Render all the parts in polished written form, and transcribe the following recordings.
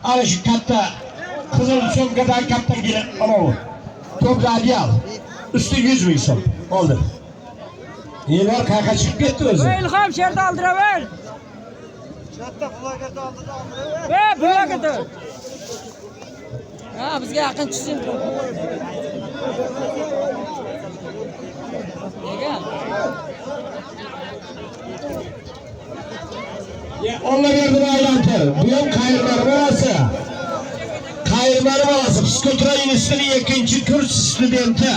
Ana şu katta kızıl sömkeden katta gelen ana o. Toprağı al. Üstü 100 bin son. Oldu. Yener kaka çıkıp gitti özü. İlham şeride aldıraver. Şeride plaketi aldıraver. Plaketi. Ha bizga yaqin tushsin. Nega? Onunla verdim aylantı. Bu yıl kayırmanı balası. Kayırmanı balası. Psikotra Üniversitesi'nin 2. kurs studenti.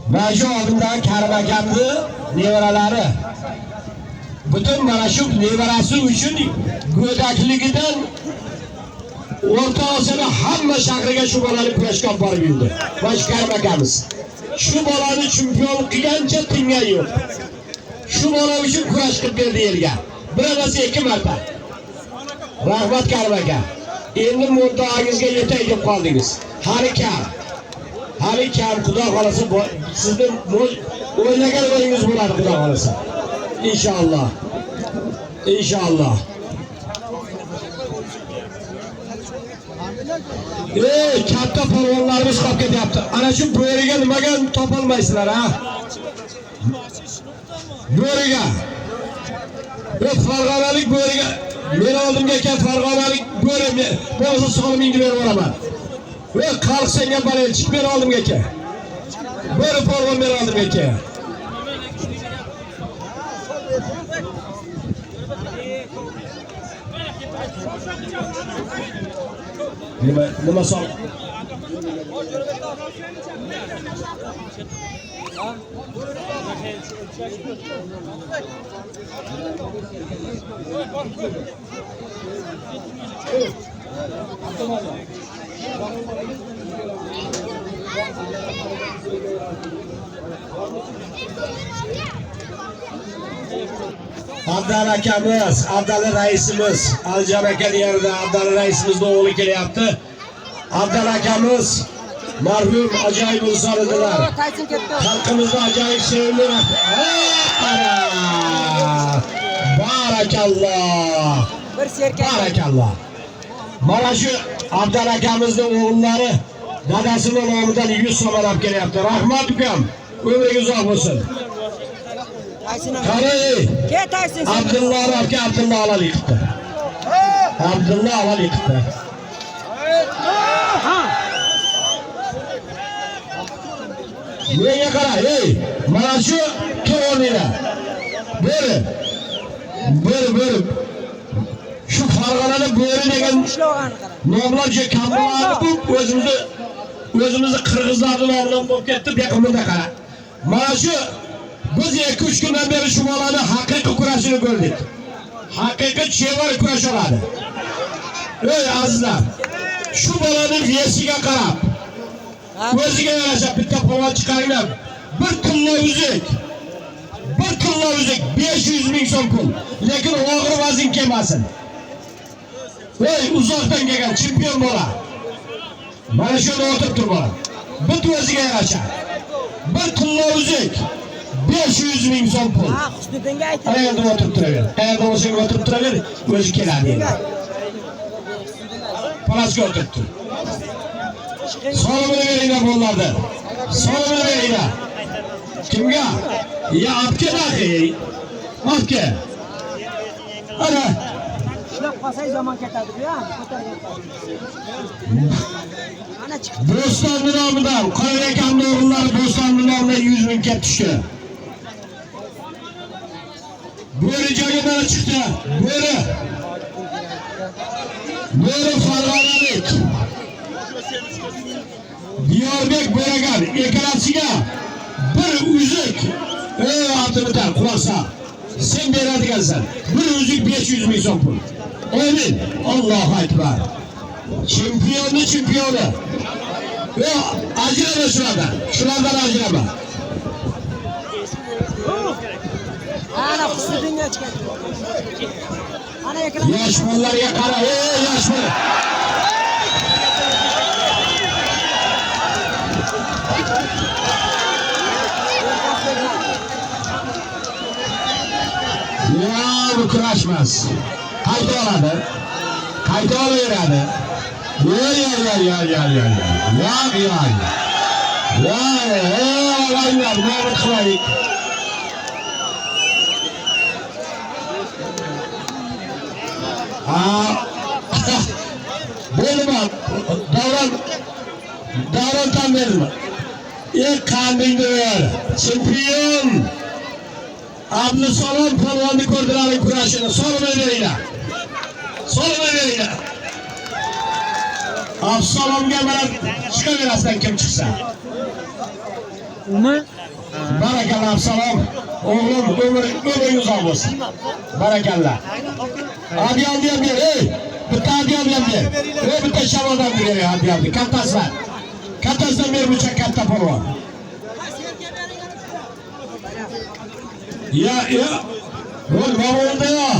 Ve şu aldığımdan Kerim Akam'ın nevaraları. Bütün mana şu nevarası için gödakligidan Orta Asya'da hamma shahriga şu bolani kurashga olib borib yurdi. Başka Kerim Akamız. Şu bolani chempionlik qilgancha tingan yo'q. Şu bola uchun kurash qilib berdi yerga. Bironasi 2 marta. Rahmat Kerim aka. Endi muddaongizga yetay deb qoldingiz. Hali kam, Xudo xolasa sizni o'ylagan o'yingiz bo'ladi, Xudo xolasa. İnşallah. İnşallah. Katta polvonlarimiz qolib ketyapti. Ana shu bo'riga nimaga topolmaysizlar ha? Bo'riga. Farg'onalik bo'riga. Men oldimga kel farg'onalik bo'ri. Bo'lsa solimingni berib boraman. Xalq senga balelchik men oldimga kel. Bo'ri polvon men oldimga kel. Nima sol? Abdal akamiz, Abdal raisimiz, Alcan aka yerida Abdal raisimizni o'g'li kelyapti. Abdal akamiz marhum ajoyib inson edilar. Xalqimizni ajoyib sevdilar. Barakalloh. Barakalloh. Mana shu Abdal akamizning o'g'illari dadasining nomidan 100 so'm olib kelyapti. Rahmat ukam. Umringiz uzoq bo'lsin. Qarang. Abdulloh aka Abdulloh olali qildi. Abdulloh olali qildi. Menga qara, mana shu to'g'rida. Bo'ri. Shu Farg'onada bo'ri degan nomlar juda kam bo'ladi. Bu o'zimizni qirg'izlarning nomidan bo'lib ketdi. Bu yoqimda qara. Mana shu biz 2-3 kundan beri şu bolani haqiqiy kurashini ko'rdik. Haqiqiy chevar kurash oladi. Azizlar, şu bolaning vesiga qarab, o'ziga yarasha bitta polvon chiqaringlar. Bir tilla uzuk 500 ming so'm pul. Lekin og'ir vazn kelmasin. Uzoqdan kelgan chempion bola. Mana shunda o'tiribdi bola. Bit o'ziga yarasha. Bir tilla uzuk 500 ming so'm pul. Husniddinga ayting. Qayerda o'tirib turaver. Qayerda o'zing o'tirib turaver, o'zi keladi. Palasga o'tiribdi. Solimini beringlar bunlarda. Solimini beringlar. Kimga? Ya apke dahi. Apke. Ana. Shular qolsa zaman ketadi bu ham. Ana chiqdi. Bo'stonning nomidan, Qo'yar akamning o'g'illari Bo'stonning nomidan 100 ming ket tushdi. Bo'ri joyga mana chiqdi. Bo'ri Farg'onalik. Diyorbek Bo'ragan ekalasiga bir uzuk. Atimidan quloqsa. Sen beradigansan. Bir uzuk 500 ming so'm pul. Amin. Allohu akbar. Chempioni. Ajrama shulardan ajrama. Ana Husniddinga chiqadi. Ana yakala. Yosh bolalarga qara, yosh bola. Ya bu kurashmas. Qayta oladi. Qayta olaveradi. Yo'q. Olanglar, nobud qilaylik. Bo'lma. Davron tan berma. Qandingni ver. Chempion. Abdusalom polvonni ko'rdilar kurashini. Solmayveringlar. Abdusalomga mana chiqaverasidan kim chiqsa. Umi? Barakallah Abdusalom. O'g'lim umring uzoq bo'lsin. Barakallah. Adiyamni ham ber. Bitta adiyamni ham ber. Bitta shamodan ber adiyamni. Kattasidan. Kattasidan ber buncha katta polvon. Ya. Voy, bo'ldi ya.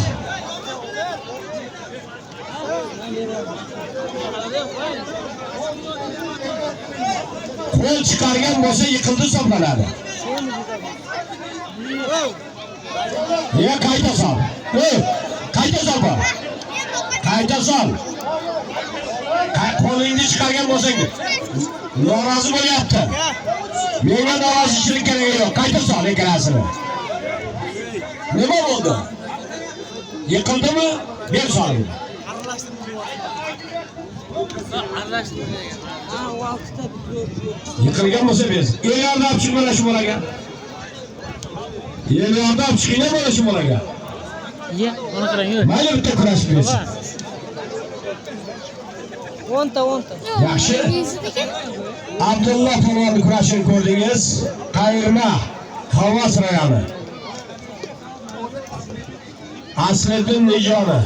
Qo'l chiqargan bo'lsa yiqildi hisoblanadi. Ya qayta sol. Qayta sol bor. Qayta sol. Qo'lingni chiqargan bo'lsang norozi bo'lyapti. Menga norozichilik keragi yo'q. Qayta sol ikkalasini. Nima bo'ldi? Yiqildimi? Ber soling. Yiqilgan bo'lsa bez. El yordam chiqib mana shu bolaga. El yordam chiqina mana shu bolaga. Ye, mana qarang, yo'q. Mayli bitta kurash bersin. 10 ta. Yaxshi. Abdulloh polvonni kurashini ko'rdingiz. Qayirma, Xovos rayoni. Asliddin Nijoni.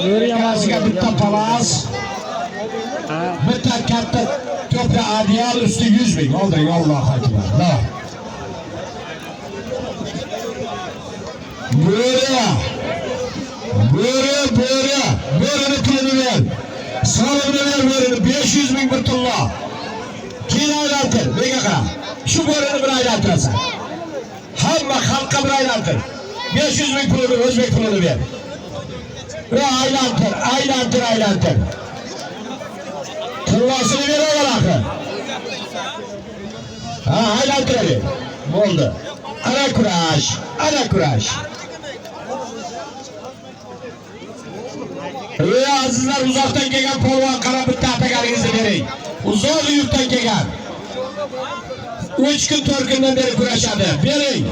Ekransiga bitta palas. Bitta katta to'pli adyal usti 100 ming. Oldiring, Allohu akbar. Bo'ri pulini ver. Solimni ver bo'rini 500 ming bir tilla. Keyin aylantir, menga qara. Shu bo'rini bir aylantirasan. Hamma xalqqa bir aylantir. 500 ming pulini o'zbek pulini ver. Ve aylantir. Tillasini ver oğlakı. Aylantir. Oldu. Ana kuraş. Ve azizler uzaktan kelgan polvon qarab bitta atagaringizni bering. Uzoq yurtdan kelgan. 3 kun 4 kundan beri kurashadi. Bering.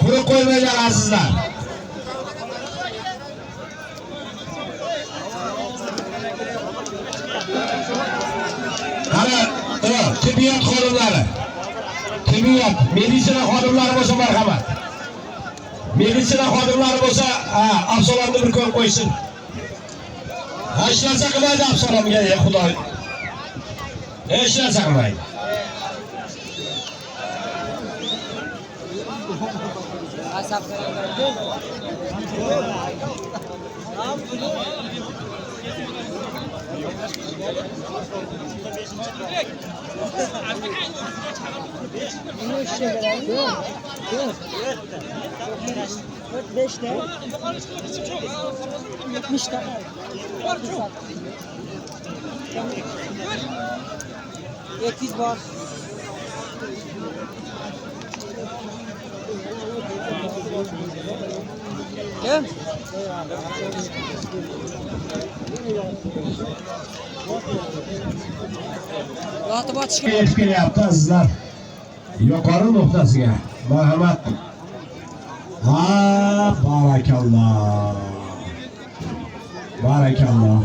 Quruq qo'ymanglar azizlar. Tibbiyot xodimlari. Meditsina xodimlari bo'lsa marhamat. Meditsina xodimlari bo'lsa, Absalomni bir ko'rib qo'ysin. Hech narsa qilmaydi Absalomga, Xudoy. Hech narsa qilmaydi. Yetib kelyapti azizlar. Yuqori nuqtasiga. Marhamat. Barakalloh.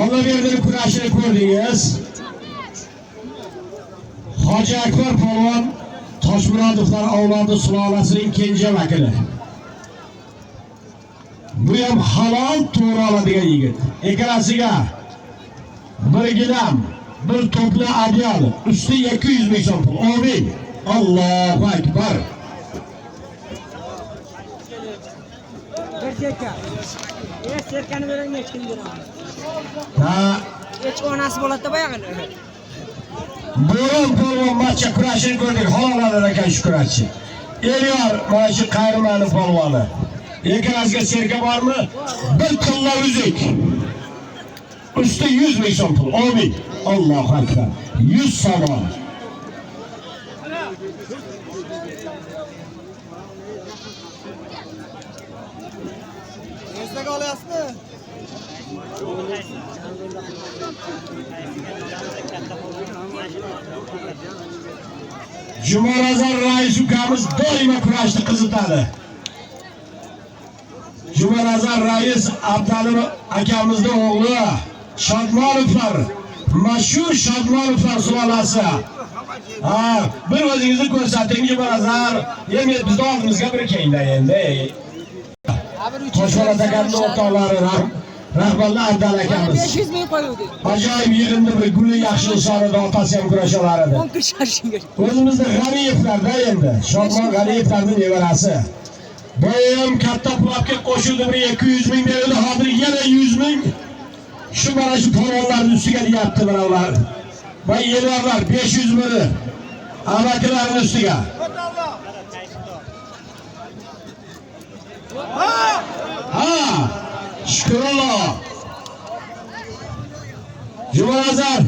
Ollaverdining kurashini ko'rdingiz. Hoji Akbar polvon Toshmurodovlar avlodi sulolasining kenja vakili. Bu ham halol to'g'ri oladigan yigit. Ekransiga bir gilam, bir to'pli adyal, usti 200 ming so'm pul. Amin. Allohu akbar. Serkani berang hech kim beradi. Hech onasi bo'ladi boyag'ini. Bo'ron polvon matcha kurashini ko'rdik. Halol ekan shu kurashchi. Geliyor maaşı Kahraman'ın polvanı. Ekrasga serka bormi? Bir tilla uzuk. Üstü 100 ming so'm pul. Amin. Allohu akbar. 100 so'm. Esnaka olasizmi? Jumarazor rais ukamiz doimo kurashni qizitadi. Jumarazor rais Abdali akamizning o'g'li Shodmonovlar, mashhur Shodmonovlar sulolasi. Ha, bir o'zingizni ko'rsating Jumarazor. Endi biz oldimizga bir kengda endi. Toshpo'lat akamning o'rtoqlari rahbarlar Abdali akamiz. 500 ming qo'yuvdik. Ajoyib yig'indi bir guli yaxshi insonida otasi ham kurash olar edi. 10 kishi shunga. O'zimizda G'aniyevlarda endi, Shodmon G'aniyevlarning nevarasi. Boyam katta pulga qo'shildi, bir 200 ming berildi, hozir yana 100 ming. Shu mana shu polvonlarning ustiga deyapti birovlar. Va yelarlar 500 ming. Amakilarning ustiga. Ha! Shukrulloh. Jumarazor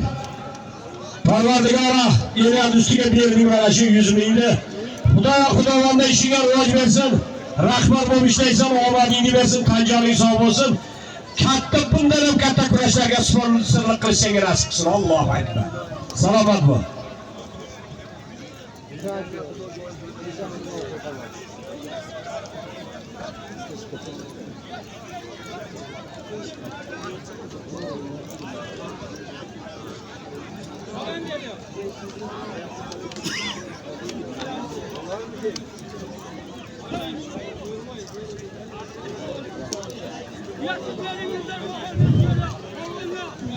Parvardigora yerning ustiga berdik mana shu 100 mingni. Xudovanda ishiga rivoj bersin. Rahbar bo'lib ishlaysan, omadingni bersin, tanjoling sog' bo'lsin. Katta bundan ham katta kurashlarga sponsorlik qilishing nasib qilsin. Allohu akbar. Salomat bo'l.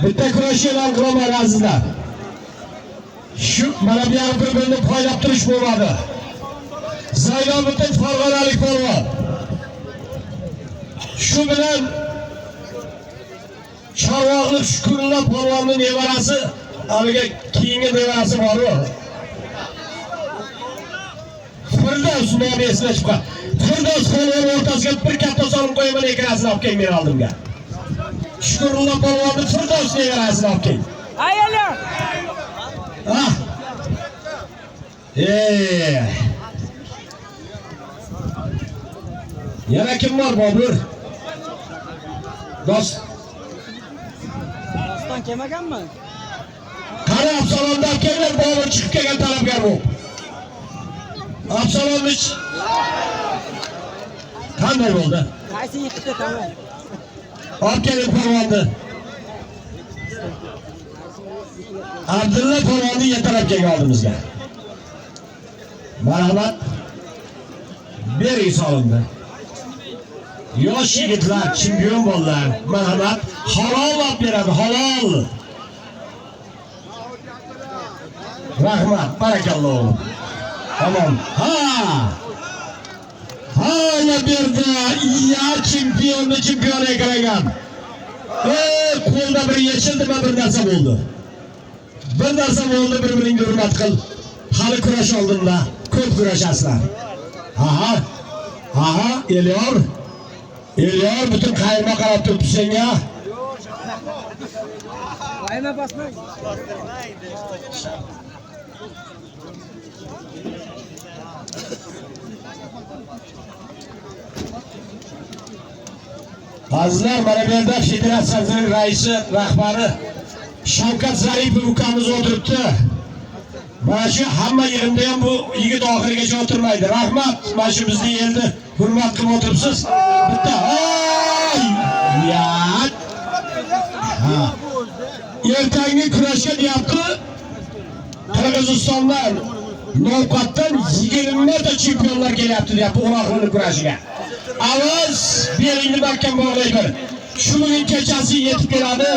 Bitta kurash e'lon qilaman azizlar. Shu mana bu ham bir-birini poylab turish bo'ladi. Zaynobiddin Farg'onalik polvon. Shu bilan Chorvoqlik Shukrulloh polvonning nevarasi, haliga keyingi nevarasi bor-ku. Firdaus nomi esga chiqqan. Firdaus polvon o'rtasiga bir katta solim qo'yaman, ekrasini olib kelib men oldimga. Shukrulloh polvonni Firdaus nevarasini olib kel. Ayala. Ah. Yana kim bor Bobur? Do'st. Doston kelmaganmi? Qani Absalomdan kelgan Bobur chiqib kelgan talabgar bu. Absalomich qanday bo'ldi? Qaysi yiqitdi tamom. Olib kelib polvonni. Abdulla polvonni yetalab kelgan oldimizga. Marhamat. Bering solindi. Yosh yigitlar chempion bo'ldilar. Marhamat. Halol olib beradi, halol. Rahmat, barakalloh. Tamam. Ha! Hala berdi. Ya chempion ekragan. Qo'lda bir yechildimi, bir narsa bo'ldi. Bir narsa bo'ldi, bir-biringni hurmat qil. Hali kurash oldinda, ko'p kurashasizlar. Aha. Aha, Elyor butun qayma qarab turibdi senga. Qayma bosmang. Azizlar, mana bu yerda federatsiyaning raisi, rahbari Shavkat Zaripov ukamiz o'tiribdi. Mana shu hamma yig'inda ham bu yigit oxirigacha o'tirmaydi. Rahmat, mana shu bizni elni hurmat qilib o'tiribsiz. Bitta yat. Ha. Ertangi kurashga deyapti. Qirg'izistondan Novqatdan 20 ta chempionlar kelyapti deyapti O'roqli kurashiga. Avaz beringni mahkam bog'lay bir. Shuning kechasi yetib keladi.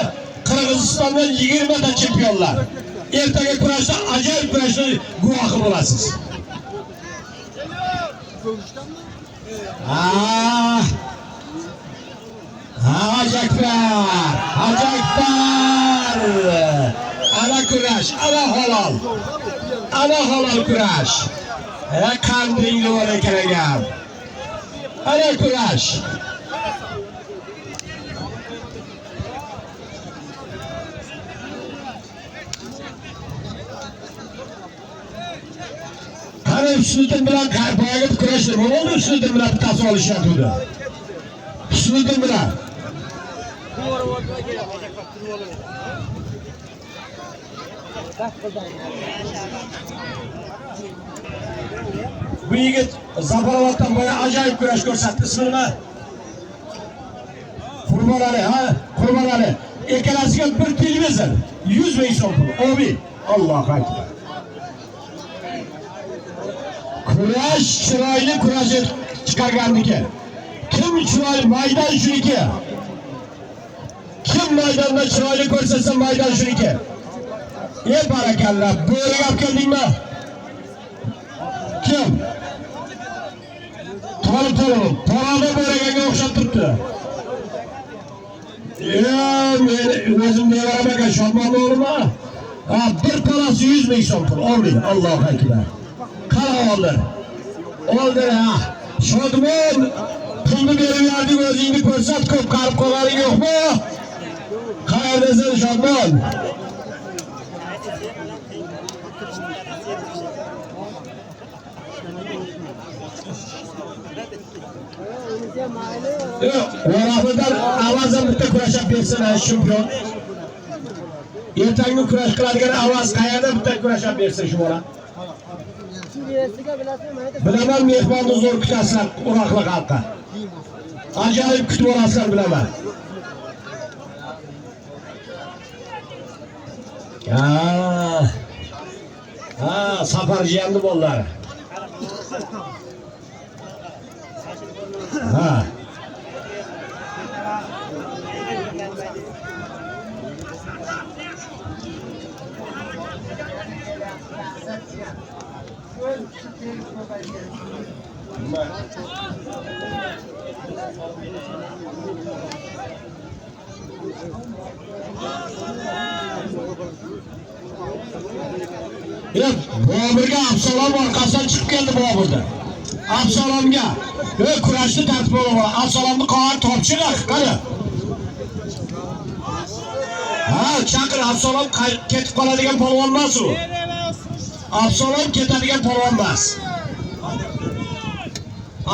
Qirg'izistondan 20 ta chempionlar. Ertaga kurashda ajoyib kurashni guvohi bo'lasiz. Ajoyiblar. Ana kurash, ana halol kurash. Qandingli bor ekan. Ana kurash. Qani Husniddin bilan boyaga kurashdi. Nima bo'ldi Husniddin bilan bittasi olishyapti. Husniddin bilan. Bu yigit Zafarovotdan boya ajoyib kurash ko'rsatdi. Ismi nima? Qurbonali, ha? Qurbonali. Ikkalasiga bir televizor, 100 ming so'm pul. Obi. Allohu akbar. Kurash chiroyli kurash chiqarganniki. Kim chiroyli maydon shuniki. Kim maydonda chiroyli ko'rsatsa maydon shuniki. Barakallah. Bo'ri gap keldingmi? Kim? To'lib. To'rada bo'ragaga o'xshab turibdi. Men o'zim nevaraga Shodmon o'g'limi? Bir palasi 100 ming so'm pul. Olmaydi. Allohu akbar. Qara oldi. Oldi ha. Shodmon pulni berib yording, o'zingni ko'rsat, ko'p qarib qolganing yo'qmi? Qayerdasan Shodmon? O'rog'idan avazdan bitta kurashib bersin chempion. Ertangi kurash qiladigan avaz qayerda bitta kurashib bersin shu bola. Bilaman mehmonni zo'r kutasizlar O'roqli xalqqa. Ajoyib kutib olasizlar bilaman. Safar jiyanni bolalar. Boburga Absalom orqasidan chiqib keldi Boburda. Absalomga kurashni tartib olaman. Absalomni qog'ar topchilar, qani. Chaqir Absalom ketib qoladigan polvon emas u. Absalom ketadigan polvon emas.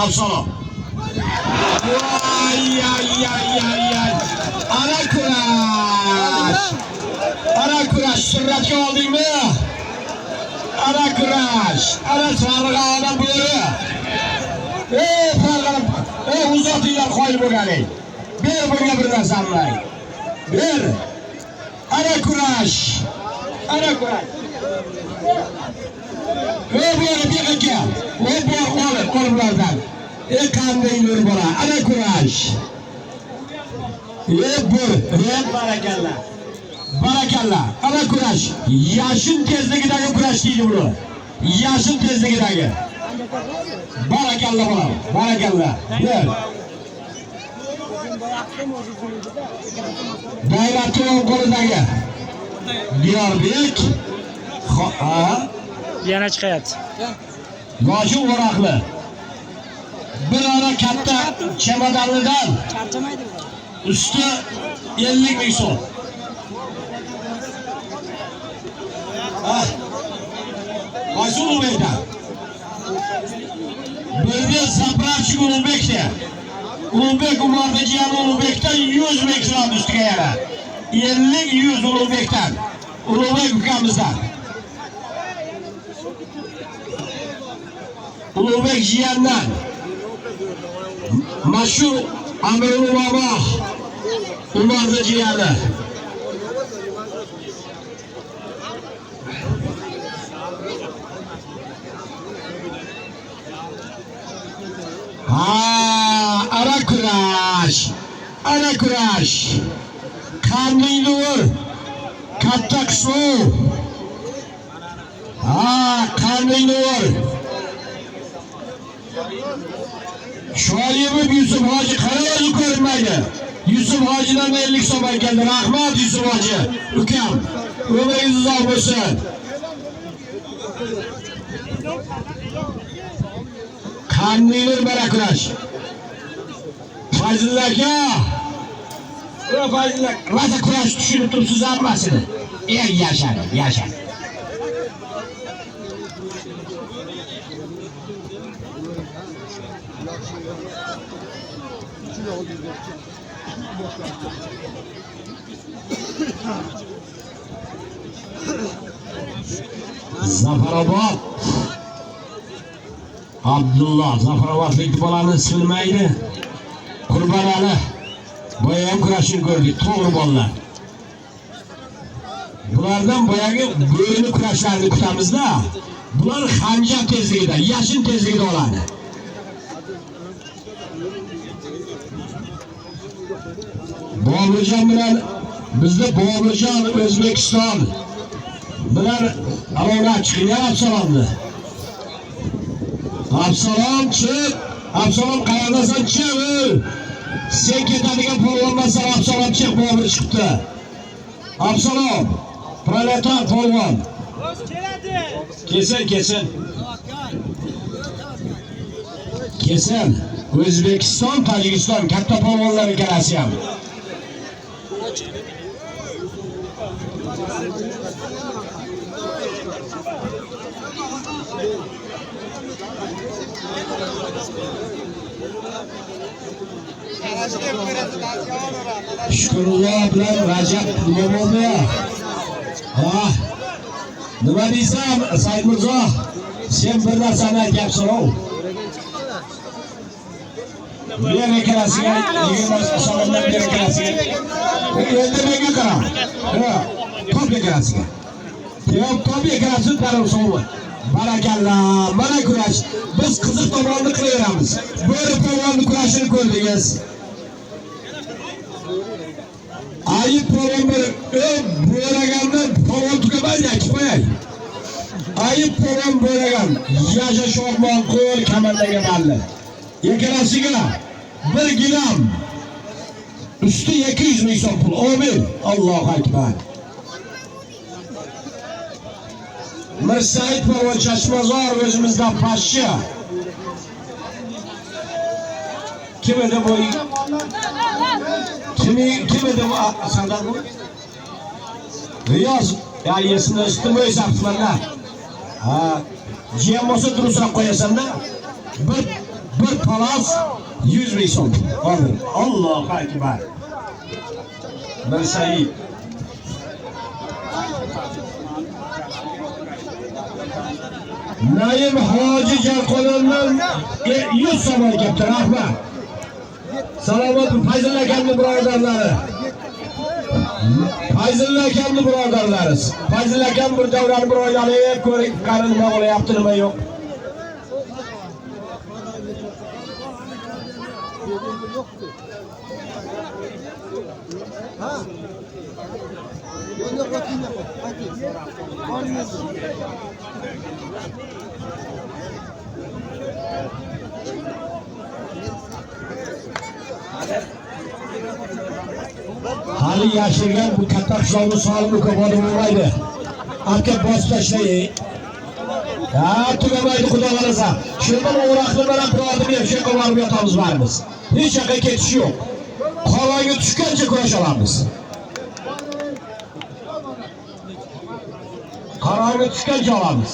Absalom. Ana kurash surratga oldingmi? Ana kurash. Ana sarg'a odam bo'ri. Farg'anam. Uzotinglar qoyil bo'lganing. Ber bunga bir narsamni. Ber. Ana kurash. Ana kurash. Bo'ri bekaga. Bo'ri qo'llardan. Qanday nur bola. Ana kurash. Bo'ri. Barakallah. Barakallah. Ana kurash. Yashin tezligidagi kurash deydi buni. Yashin tezligidagi. Barakallah bolam. Barakallah. Ber. Davlatning qo'lidagi. Diyorbek. Yana chiqyapti. Yoshi O'roqli. Bir ara katta chamadonlidan Charchamaydi. Usti 50 ming so'm. Qaysi Ulug'bekdan? Birga zapravchik Ulug'bekda. Ulug'bek Umarda jiyan Ulug'bekdan 100 ming so'm ustiga yana. 50-100 Ulug'bekdan. Ulug'bek ukamizdan. Ulug'bek jiyandan. Mashhur Amirul Bobo Umarda jiyani. Ana kurash. Qandingli ur. Katta qismi. Qandingli ur. Shoyibov Yusuf Hoji qanday ko'rinmaydi. Yusuf Hojidan 50 so'm keldi. Rahmat Yusuf Hoji. Ukam. Umringiz uzoq bo'lsin. Qaniylar barakurash. Fazil aka. Fazil aka, rosa kurash tushunib turibsiz hammasini. Yashadi, yashadi. Zafarobod. Abdullah Zafarobodlik bolani silmaydi. Qurbonali. Boya ham kurashini ko'rdik, to'g'ri bolalar. Bulardan boyagi bo'yni kurashlarini kutamizda. Bular xanjar tezligida, yashin tezligida oladi. Boburjon bilan bizda Boburjon O'zbekiston bilan aloqa chiqgan Absalomni. Absalom chiq, Absalom qayerdasan chiq? Sen ketadigan polvonmasan Absalom chiq, Bobur chiqdi. Absalom, proletar polvon. Kesin, kesin. Kesin. O'zbekiston, Tojikiston katta polvonlar ikkalasi ham. Shukrulloh bilan Rajab nima bo'ldi? Nima deysan, Said Mirzo? Sen bir narsani aytyapsan-ku. Men ikkalasiga 20 so'mdan bir ikkalasiga. Endi menga qara. Top ikkalasiga. Top ikkalasi taraf so'mi. Barakalla, mana kurash. Biz qiziq tomonni qilaveramiz. Bo'ri polvonni kurashini ko'rdingiz. Ayib polvon bir bo'ragandan polvon tugamaydi, aytib qo'yay. Ayib polvon bo'ragan. Yasha sho'rmon qo'l kamandaga balli. Ikkalasiga 1 gilam. Üstü 200 ming so'm pul. Amin. Allohu akbar. Mirsaid polvon Chashmazor o'zimizdan pashsha. Kim edi bu? Kim edi bu? Sandal bu? Riyoz. Ya esimda istimni o'ysabsizlar. Ha, jiyan bo'lsa durustroq qo'yasan-da. Bir palas 100 ming so'm. Allohu akbar. Mirsaid. Naim Hoji Jarqondan 100 so'm olibdi, rahmat. Salomat Fayzul akamning birodarlari. Fayzul akamning birodarlari. Fayzul akam bir davrani bir oilali ko'rik, qani nima bo'layapti, nima yo'q. Hali yashirgan bu katta hisobni solib ko'padi bo'lmaydi. Aka bosib tashlaydi. Ha, tugamaydi xudo xolasa. Shunda o'roqni bilan birodar deb shaqqa borib yotamiz barimiz. Hech yoqqa ketish yo'q. Qolonga tushgancha kurash olamiz. Qarorga tushgancha olamiz.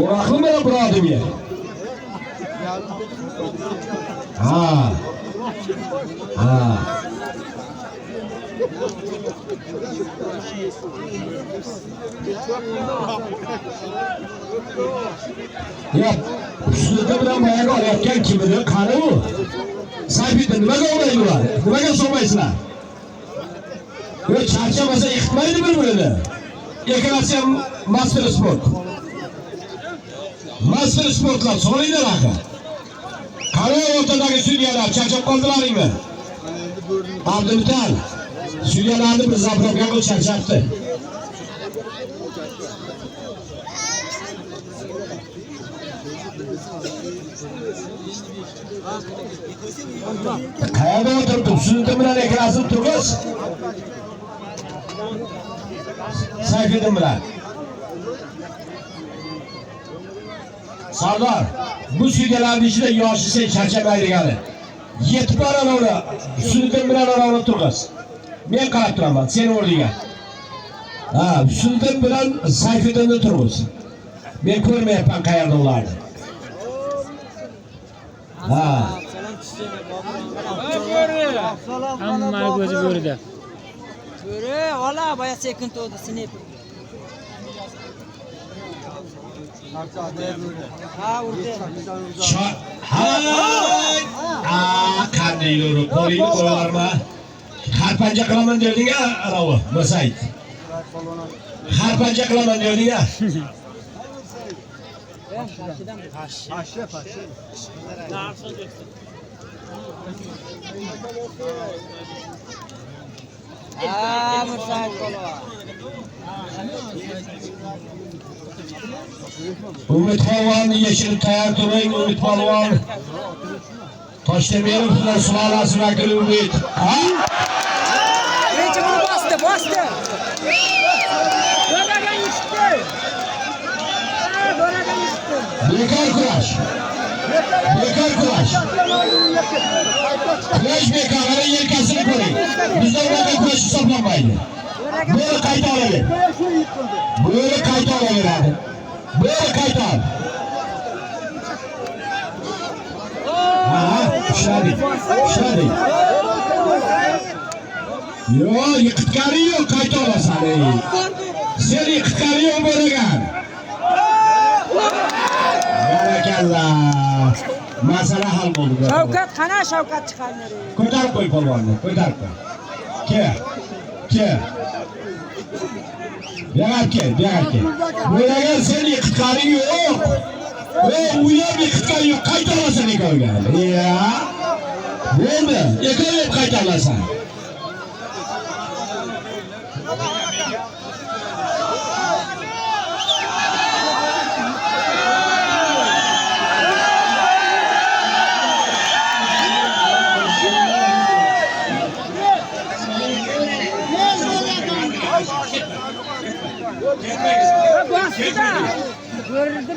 O'roqni bilan birodar yer. Ha. Ha. Ya, ustida bilan boyaga olayotgan kim edi? Qani u? Sayfiddin nimaga o'raydilar? Nimaga so'maysizlar? Yo, charchamasa yiqitmaydi bir-birini. Ikkalasi ham master sport. Master sportlar so'raydilar aka. Qani o'rtadagi sudyalar charchab qoldilaringmi? Abdultal sudyalarni bir zapravka qilib charchabdi. Qayerda o'tiribdi? Sudya bilan ikkalasi turibsiz. Sayfiddin bilan. Sardor, bu suygalarning ichida yoshi sen charchamaydigani. Yetib boraman uni. Sulton bilan orani turg'iz. Men qarab turaman, seni o'rniga. Ha, Sulton bilan Sayfiddinni turg'iz. Men ko'rmayapman qayerda ularni. Ha. Hamma ko'zi ko'rdi. Ko'ri, ola, boya sekund oldu sinip. Ha, urdi. Qanday yo'ru, qo'lingni qo'yarma. Harpanja qilaman deding-a, anavi, Musayd. Harpanja qilaman deding-a. Paşa. Musayd polvon. Umid polvon yeshilib tayyor turing, Umid polvon. Toshtemirov bilan sulolasi vakili Umid. Ha? Birinchi buni bosdi. Do'ragan yutdi. Do'ragan yutdi. Bekor kurash. Kurash bekor, ana yelkasini ko'ring. Bizda unaqa kurash hisoblanmaydi. Bo'ri qayta oladi. Bo'ri qayta olaveradi. Bo'ri qayta ol. Ushladi. Yo'q, yiqitgani yo'q, qayta olasan. Sen yiqitgani yo'q bo'ragan. Barakallah. Masala hal bo'ldi. Shavkat qana Shavkat chiqardi. Ko'tarib qo'y polvonni, ko'tarib qo'y. Kel. Beraga. Bo'ragan sen yiqitgani yo'q. U yer yiqitgani yo'q, qayta olasan ekonga. Bo'ldi, ekolib qayta olasan.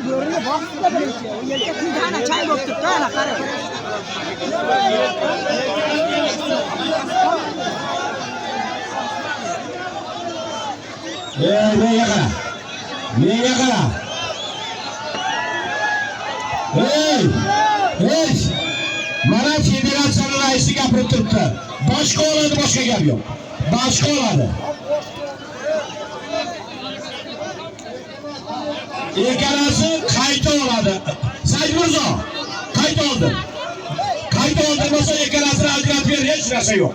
Bo'rini bosdi birinchi. U yerga kundana chang bo'lib turibdi, ana qara. Menga qara. Hey! Mana federatsiyaning raisi gapirib turibdi. Boshqa oladi, boshqa gap yo'q. Boshqa oladi. Ekalasi qayta oladi. Said Mirzo, qayta oldi. Qayta oldirmasa ekalasini ajratib ber, hech narsa yo'q.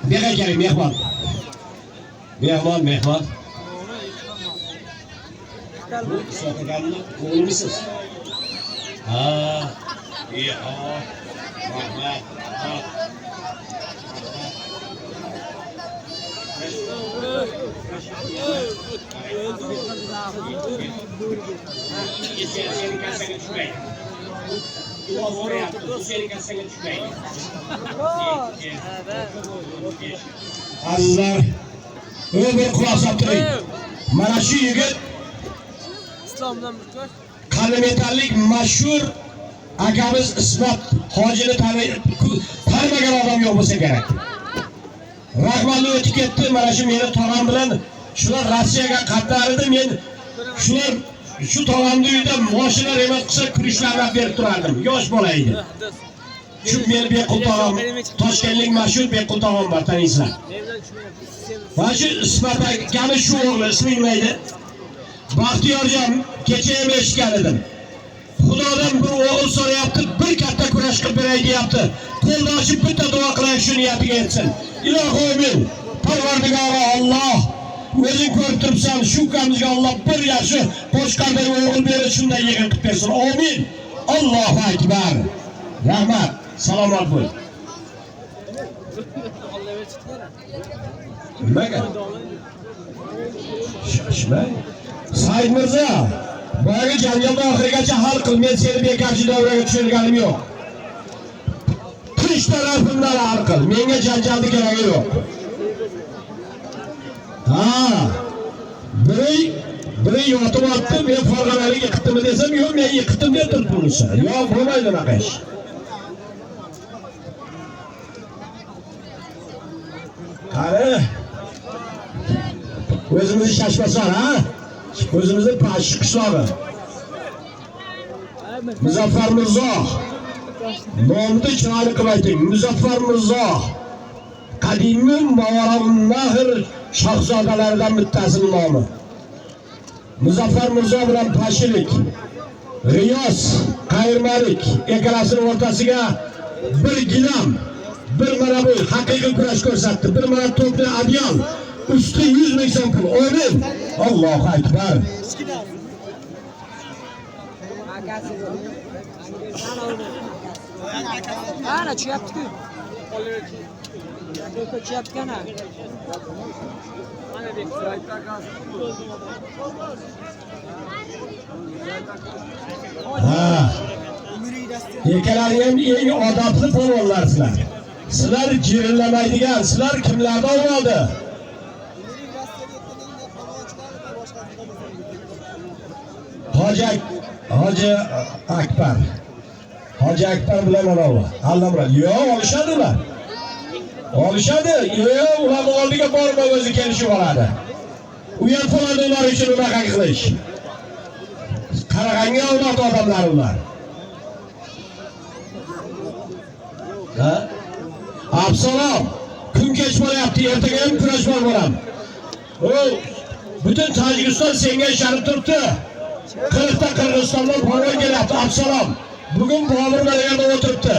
Bega keling, mehmon. So'taganni ko'rmisiz? Ha. Rahmat. Azizlar, bir quloq solib turing. Mana shu yigit Islomdan bir qalimetallik mashhur akamiz Ismat hojini tanimagan odam yo'q bo'lsa kerak. Rahmatli o'tib ketdi, mana shu meni tog'am bilan shular Rossiyaga qatnar edi, men shular shu tog'amning uyida mashina remont qilsa kurishlarni berib turardim, yosh bola edi. Shu meni Bequl tog'am, Toshkentlik mashhur Bequl tog'am bor, taniysizlar. Mana shu Ismat akami shu o'g'li, ismi nima edi? Baxtiyorjon, kecha ham eshitgan edim. Xudodan bir o'g'il so'rayapti, bir katta kurash qilib beray deyapti. Qo'lni ochib bitta duo qiling, shu niyatiga yetsin. Ilohim, Parvardigor Alloh, o'zing ko'rib turibsan, shu ukamizga Alloh bir yaxshi boshqarday o'g'il berib, shunday yig'in qilib bersin. Amin. Allohu akbar. Rahmat. Salomat bo'l. Nimaga? Shoshmang. Said Mirzo, Boyagi janjalni oxirigacha hal qil. Men seni bekorchi davraga tushirganim yo'q. Tinch tarafimdan hal qil. Menga janjalni keragi yo'q. Ha. Biri yotib otdi, men farg'onalik yiqitdimmi desam, yo'q, men yiqitdim deb turibdi bunisi. Yo'q, bo'lmaydi unaqa ish. Qani. O'zimizni shashmasan, ha? O'zimizni pashi qishlog'i. Muzaffar Mirzo. Nomni chiroyli qilib ayting. Muzaffar Mirzo. Qadimiy Mavarav-Nahr shahzodalaridan bittasining nomi. Muzaffar Mirzo bilan pashilik, Riyos, qayirmalik ikkalasining o'rtasiga bir gilam, bir mana bu haqiqiy kurash ko'rsatdi. Bir mana to'pni adyal, usti 100 ming so'm pul. Amin. Allohu akbar. Ana tushyapti-ku. Tushyapti-kana. Ha. Ikkalari ham eng odobli polvonlar sizlar. Sizlar jirillamaydigan, sizlar kimlardan oldi? Hoji Akbar. Hoji Akbar bilan anavi. Allamlar. Yo'q, olishadilar. Olishadi. Yo'q, ularning oldiga borib o'zi kelishib oladi. U ham bo'ladi ular uchun unaqa qilish. Qarag'anga avlod odamlar ular. Ha? Absalom, kun kech bo'lyapti, ertaga ham kurash bo'laman. O, butun Tojikiston senga isharib turibdi. Qirg'izistondan polvon kelyapti, Absalom. Bugun Bobur bilan o'tiribdi.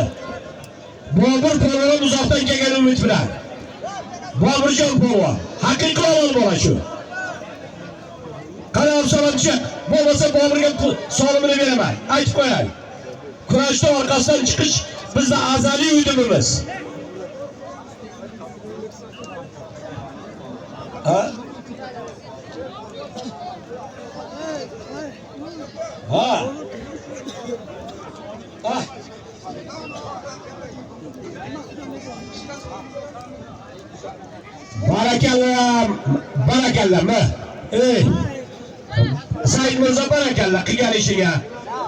Bobur polvon uzoqdan kelgan umid bilan. Boburjon polvon, haqiqiy o'g'il bola shu. Qani Absalomchi, bo'lmasa Boburga solimini beraman. Aytib qo'yay. Kurashda orqasidan chiqish bizda azaliy uyumimiz. Ha? Ha? Ha? Barakallah, barakallah mı? Said Mirzo barakallah qilgan ishiga.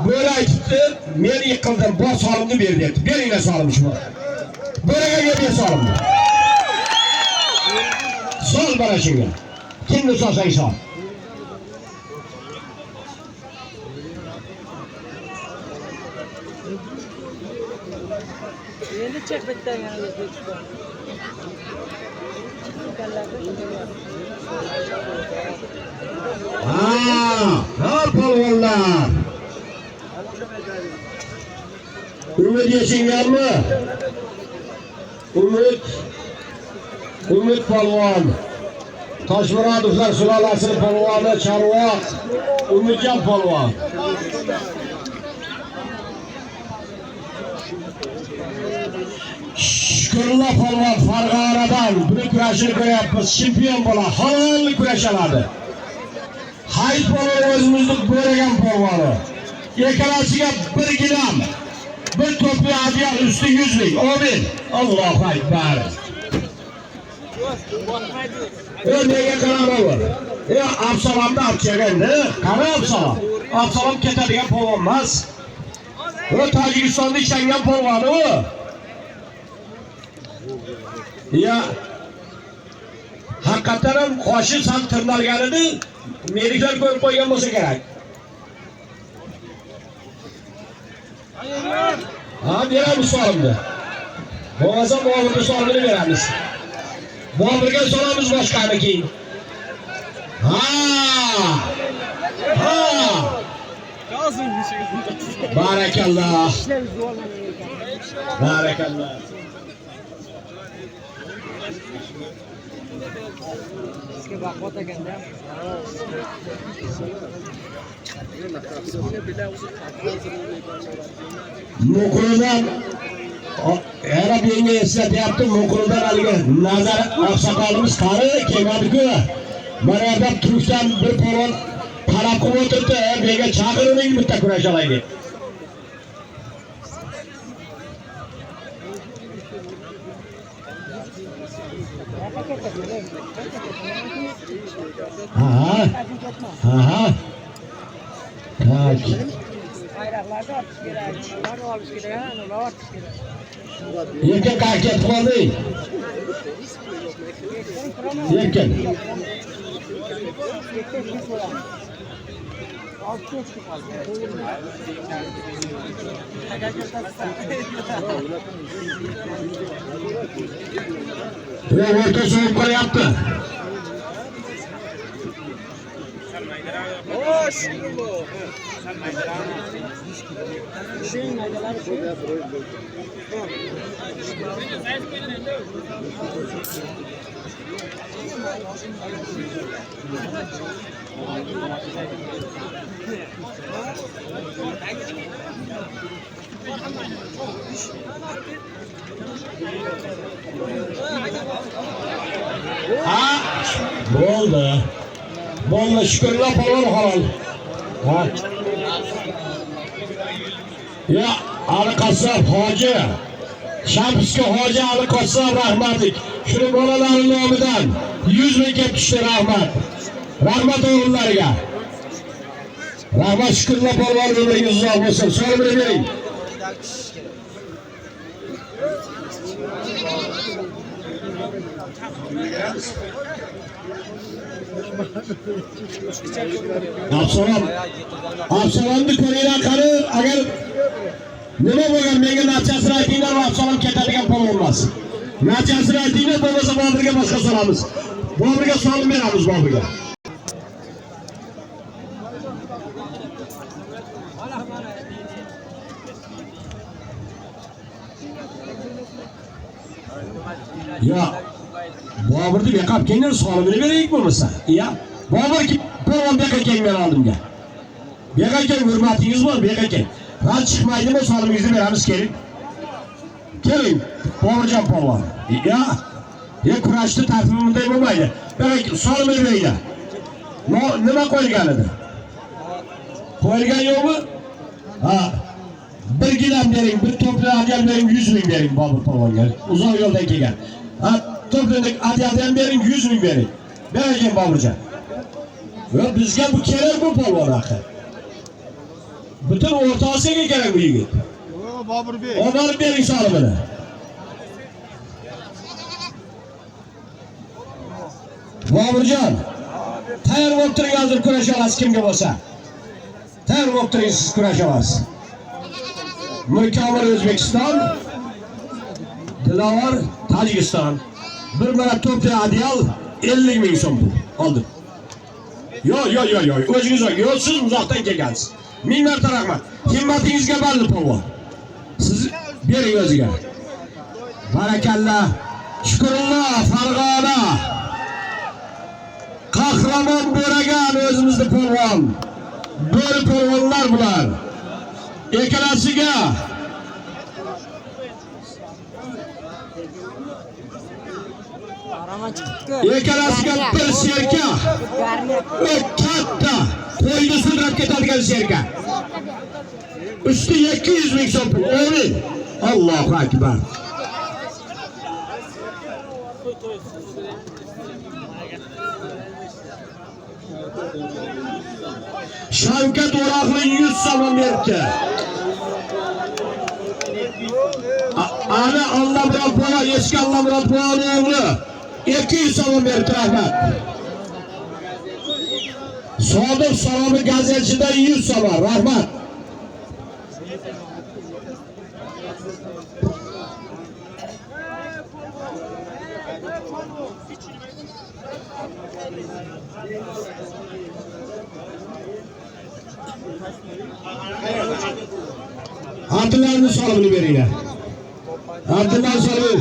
Böyle aytibdi, men yiqildim, bor solimni ber debdi. Beringlar solimni shu. Bo'raga ber solimni. Sol bana shunga. Kimni solsang sol. Endi chek bittan yana O'zbekiston. Har polvonlar. Umid yeshinganmi? Umid polvon. Toshmurodovlar sulolasining polvoni Chorvoq. Umidjon polvon. Shukrullo polvon Farg'onadan buni kurashini ko'ryapmiz. Chempion bola, halol kurashadi. Hayit polvon o'zimizning bo'ragan polvoni. Ikkalasiga bir gilam, bir to'pli adyal usti 100 ming. Amin. Allohu akbar. Nega qaramalar? Absalomni olib kelganda, qara Absalom. Absalom ketadigan polvon emas. O Tojikistonda ishlangan polvoni u. Ya haqiqatan ham qoshi sal tirnalgan edi. Meniklar ko'rib qo'ygan bo'lsa kerak. Ha, beramiz solimni. Bo'lmasa Boburga solimni beramiz. Boburga solamiz boshqani keyin. Ha! Barakallah. Barakallah. Sizga vaqt ekanda. Muqurdan Arab yenga eslatyapti. Muqurdan haligi nazar oqsoqolimiz qari kelmadi-ku. Mana yerda Turkdan bir polvon qarab qilib o'tiribdi. Menga chaqiruv bitta kurash olaylik. Ha. Tak. Bayraklarda atış gerek. Onlar alış gerek. Onlar atış gerek. Yerken kalket kaldı. Yerken. Ve orta soğuk yaptı. Ha, oldu. Vallahi şükürler falan halal. Ha. Ya Ali Kassab Hoji, Shamsga Hoji Ali Kassab rahmatlik. Shuni bolalarning nomidan 100 ming kelib tushdi rahmat. Rahmat o'g'illariga. Rahmat şükürler falan ömringiz uzoq bo'lsin. So'rab bering. Absalomni ko'ringlar qani, agar nima bo'lgan menga nachasini aytinglar va Absalom ketadigan pol bo'lmas. Nachasini aytinglar, bo'lmasa Boburga boshqa solamiz. Boburga solib beramiz Boburga. Ya Boburni beqab kelgan solibini beraylik bo'lmasa. Ya Bobur ki polvon beqa kelgan oldimga. Beqa kel hurmatingiz bor, beqa kel. Rad chiqmaydimi solimingizni beramiz keling. Keling, Boburjon polvon. Ya kurashni tartibi bunday bo'lmaydi. Beqa solimini beringlar. Nima qo'yilgan edi? Qo'yilgan yo'qmi? Ha. Bir gilam bering, bir to'plar ajal bering, 100 ming bering Bobur polvonga. Uzoq yo'ldan kelgan. Ha, to'pladik ajaldan bering, 100 ming bering. Berajam Boburjon. Ve bizga bu kerak bu polvon axir. Butun O'rta Osiyoga kerak bu yigit. Bobur bey. Olib bering solimini. Boburjon, tayyor bo'lib turing, hozir kurasha olasiz kimga bo'lsa. Tayyor bo'lib turing, siz kurasha olasiz. Mukammal O'zbekiston, Dilovar Tojikiston. Bir mana to'pli adyal 50 ming so'm oldim. Yo, o'zingiz ol. Yo, siz uzoqdan kelgansiz. Ming marta rahmat. Himmatingizga balli polvon. Siz bering o'ziga. Barakallah. Shukrulloh Farg'ona. Qahramon bo'ragan o'zimizning polvon. Bo'ri polvonlar bular. Ekalasiga Ekalasiga bir serka. Katta. Qo'yni silrab ketadigan serka. Üstü 200 ming so'm pul. Amin. Allohu akbar. Shavkat O'roqli 100 so'm berdi. Ana Allamurod bola, eski Allamurod bola o'g'li 200 so'm berdi rahmat. Sodiq Salomi gazetchidan 100 so'm rahmat. Abdullah'ın solimini beringlar. Abdullah solim.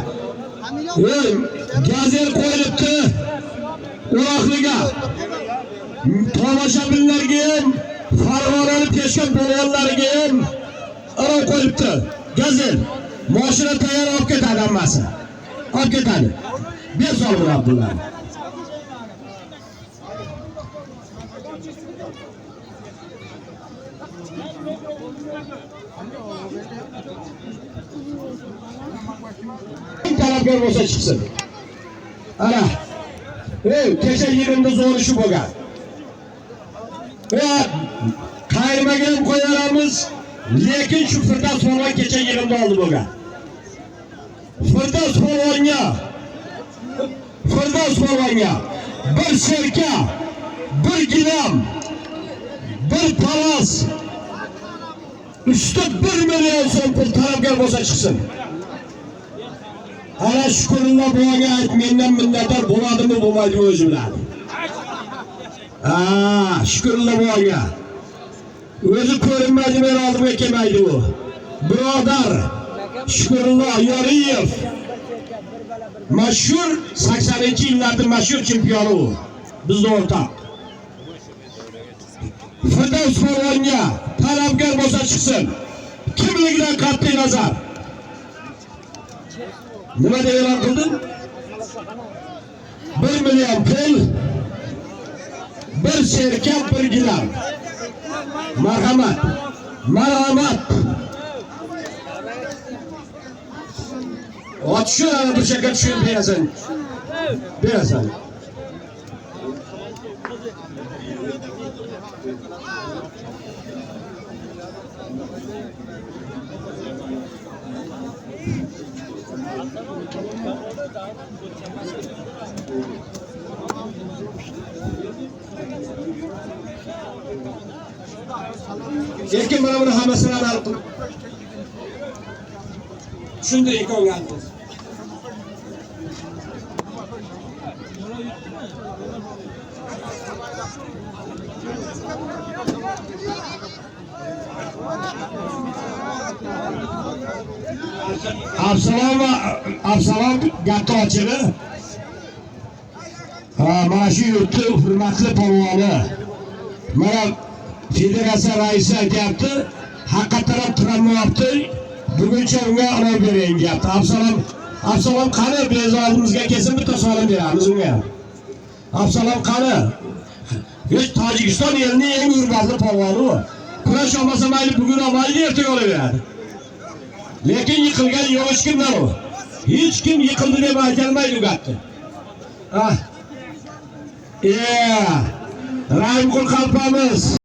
Gazel qo'yilibdi. O'roqliga. Tomoshabinlarga ham, Farg'onani peshkon bo'lganlarga ham arab qo'yibdi. Gazel. Mashina tayyor olib ketadi hammasi. Olib ketadi. Ber solim Abdullah. Kim talabgor bo'lsa chiqsin. Ana. Kecha yig'inda zo'rishi bo'lgan. Qayirmagan qo'yaramiz, lekin shu Firdaus polvon kecha yig'inda oldi bo'lgan. Firdaus polvonga bir serka, bir gilam, bir palas, üstü 1 milyon so'm pul talabgor bo'lsa chiqsin. Ana shukrullo buvaga ayt, mendan minnatdor bo'ladimi, bo'lmaydimi o'zi biladi. Shukrullo buvaga. O'zi ko'rinmaydi, men oldimga kelmaydi u. Birodar Shukrullo Yoriyev mashhur 80-yillarda mashhur chempioni u. Bizning o'rtoq. Firdaus polvonga talabgor bo'lsa chiqsin. Kimligidan qat'iy nazar. Nima deb e'lon qilding? 1 million pul, bir serka, bir gilam. Marhamat. Şu ana bir şaka düşün birazdan. Erkin bana bunu hamasını alıp şunu da ekon geldi. Absalom gapni ochig'i. Mana shu yurtni hurmatli polvoni. Mana federatsiya raisi aytyapti, haqiqatan turamayapti. Buguncha unga olib beraylik deyapti. Absalom qani, biz oldimizga kelsin, bitta savol beramiz unga. Absalom qani? Hech Tojikiston elining eng hurmatli polvoni u. Kurash olmasa mayli, bugun olmaydi, ertaga olaveradi. Lekin yiqilgan yo'q hech kimdan u. Hech kim yiqildi deb aytolmaydi u gapni. Rahimqul qalpamiz